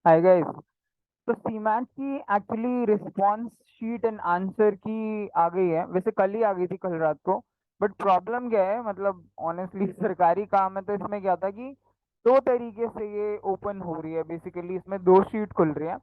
Hi guys. तो CMAT की actually response sheet and answer की आ गई है, वैसे कल ही आ गई थी, कल रात को। बट प्रॉब्लम क्या है, मतलब ऑनेस्टली सरकारी काम है तो इसमें क्या था कि दो तरीके से ये ओपन हो रही है। बेसिकली इसमें दो शीट खुल रही है।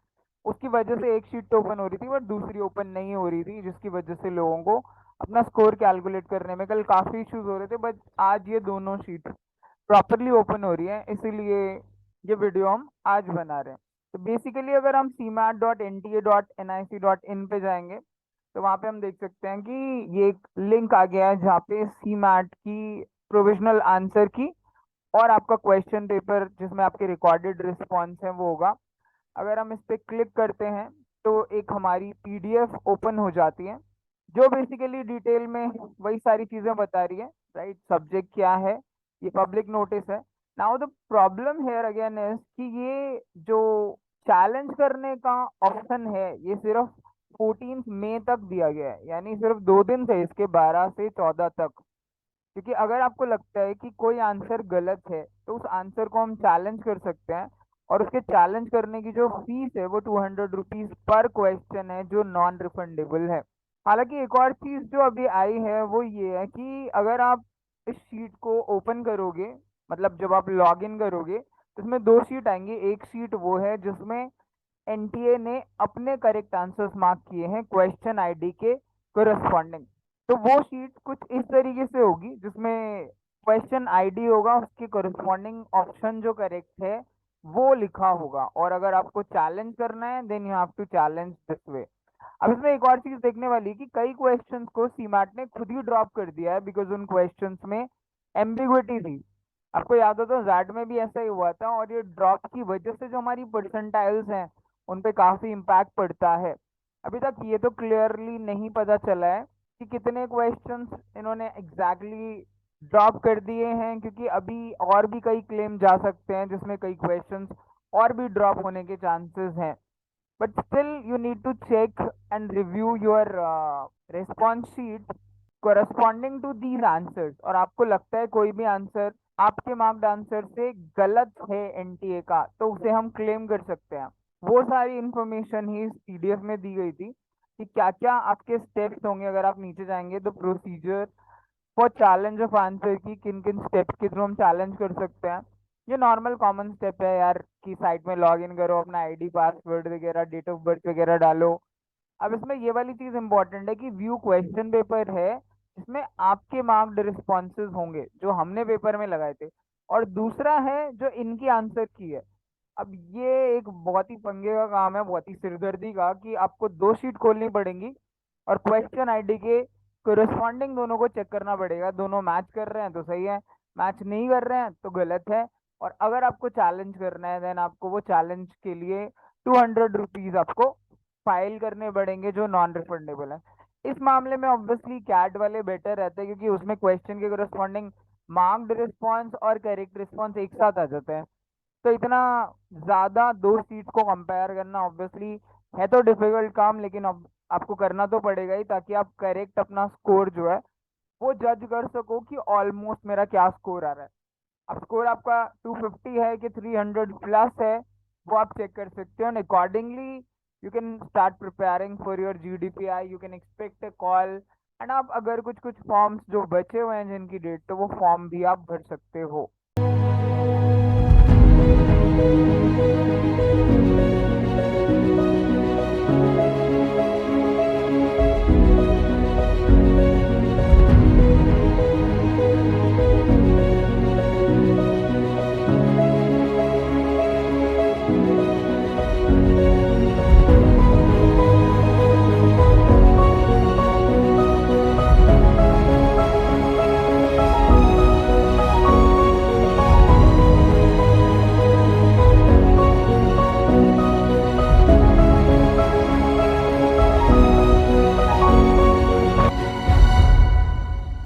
उसकी वजह से एक शीट तो ओपन हो रही थी बट दूसरी ओपन नहीं हो रही थी, जिसकी वजह से लोगों को अपना स्कोर कैलकुलेट करने में कल काफी इश्यूज हो रहे थे। बट आज ये दोनों शीट प्रॉपरली ओपन हो रही है, इसीलिए ये वीडियो हम आज बना रहे हैं। तो बेसिकली अगर हम cmat.nta.nic.in पे जाएंगे तो वहाँ पे हम देख सकते हैं कि ये एक लिंक आ गया है जहाँ पे सीमैट की प्रोविजनल आंसर की और आपका क्वेश्चन पेपर जिसमें आपके रिकॉर्डेड रिस्पॉन्स है वो होगा। अगर हम इस पे क्लिक करते हैं तो एक हमारी पीडीएफ ओपन हो जाती है, जो बेसिकली डिटेल में वही सारी चीजें बता रही है। राइट, सब्जेक्ट क्या है, ये पब्लिक नोटिस है। Now the problem here again is कि ये जो चैलेंज करने का ऑप्शन है ये सिर्फ 14 मई तक दिया गया है, यानी सिर्फ 2 दिन थे इसके, 12 से 14 तक। क्योंकि अगर आपको लगता है कि कोई आंसर गलत है तो उस आंसर को हम चैलेंज कर सकते हैं, और उसके चैलेंज करने की जो फीस है वो 200 रुपीज पर क्वेश्चन है, जो नॉन रिफंडेबल है। हालांकि एक और चीज जो अभी आई है वो ये है कि अगर आप इस शीट को ओपन करोगे, मतलब जब आप लॉग इन करोगे तो इसमें दो शीट आएंगी। एक शीट वो है जिसमें एनटीए ने अपने करेक्ट आंसर्स मार्क किए हैं क्वेश्चन आईडी के कोरस्पॉन्डिंग। तो वो शीट कुछ इस तरीके से होगी जिसमें क्वेश्चन आईडी होगा, उसके कोरस्पॉन्डिंग ऑप्शन जो करेक्ट है वो लिखा होगा, और अगर आपको चैलेंज करना है then you have to challenge this way. अब इसमें एक और चीज देखने वाली है कि कई क्वेश्चंस को सीमैट ने खुद ही ड्रॉप कर दिया है, बिकॉज उन क्वेश्चंस में एम्बिग्विटी थी। आपको याद हो तो जैड में भी ऐसा ही हुआ था, और ये ड्रॉप की वजह से जो हमारी परसेंटाइल्स हैं उन पे काफी इम्पैक्ट पड़ता है। अभी तक ये तो क्लियरली नहीं पता चला है कि कितने क्वेश्चंस इन्होंने एग्जैक्टली ड्रॉप कर दिए हैं, क्योंकि अभी और भी कई क्लेम जा सकते हैं जिसमें कई क्वेश्चंस और भी ड्रॉप होने के चांसेस हैं। But still you need to check and review your response sheet corresponding to these answers, और आपको लगता है कोई भी आंसर आपके मार्क्ड आंसर से गलत है एनटीए का, तो उसे हम क्लेम कर सकते हैं। वो सारी इंफॉर्मेशन ही इस पीडीएफ में दी गई थी कि क्या क्या आपके स्टेप्स होंगे। अगर आप नीचे जाएंगे तो procedure for challenge of answer की किन किन स्टेप्स के थ्रू हम चैलेंज कर सकते हैं। ये नॉर्मल कॉमन स्टेप है यार, कि साइट में लॉग इन करो, अपना आईडी पासवर्ड वगैरह डेट ऑफ बर्थ वगैरह डालो। अब इसमें ये वाली चीज इंपॉर्टेंट है कि व्यू क्वेश्चन पेपर है जिसमें आपके मार्क्ड रिस्पॉन्सेज होंगे जो हमने पेपर में लगाए थे, और दूसरा है जो इनकी आंसर की है। अब ये एक बहुत ही पंगे का काम है, बहुत ही सिरदर्दी का, कि आपको दो शीट खोलनी पड़ेंगी और क्वेश्चन आईडी के कोरस्पॉन्डिंग दोनों को चेक करना पड़ेगा। दोनों मैच कर रहे हैं तो सही है, मैच नहीं कर रहे हैं तो गलत है। और अगर आपको चैलेंज करना है देन आपको वो चैलेंज के लिए 200 रुपीज आपको फाइल करने पड़ेंगे, जो नॉन रिफंडेबल है। इस मामले में ऑब्वियसली कैट वाले बेटर रहते हैं, क्योंकि उसमें क्वेश्चन के कोरस्पॉन्डिंग मार्क्ड रिस्पॉन्स और करेक्ट रिस्पॉन्स एक साथ आ जाते हैं। तो इतना ज्यादा दो सीट को कंपेयर करना ऑब्वियसली है तो डिफिकल्ट काम, लेकिन अब आपको करना तो पड़ेगा ही, ताकि आप करेक्ट अपना स्कोर जो है वो जज कर सको कि ऑलमोस्ट मेरा क्या स्कोर आ रहा है। अब स्कोर आपका 250 है कि 300 प्लस है, वो आप चेक कर सकते हो, and accordingly you can start preparing for your GDPI, you can expect a call. And आप अगर कुछ कुछ फॉर्म्स जो बचे हुए हैं जिनकी डेट, तो वो फॉर्म भी आप भर सकते हो।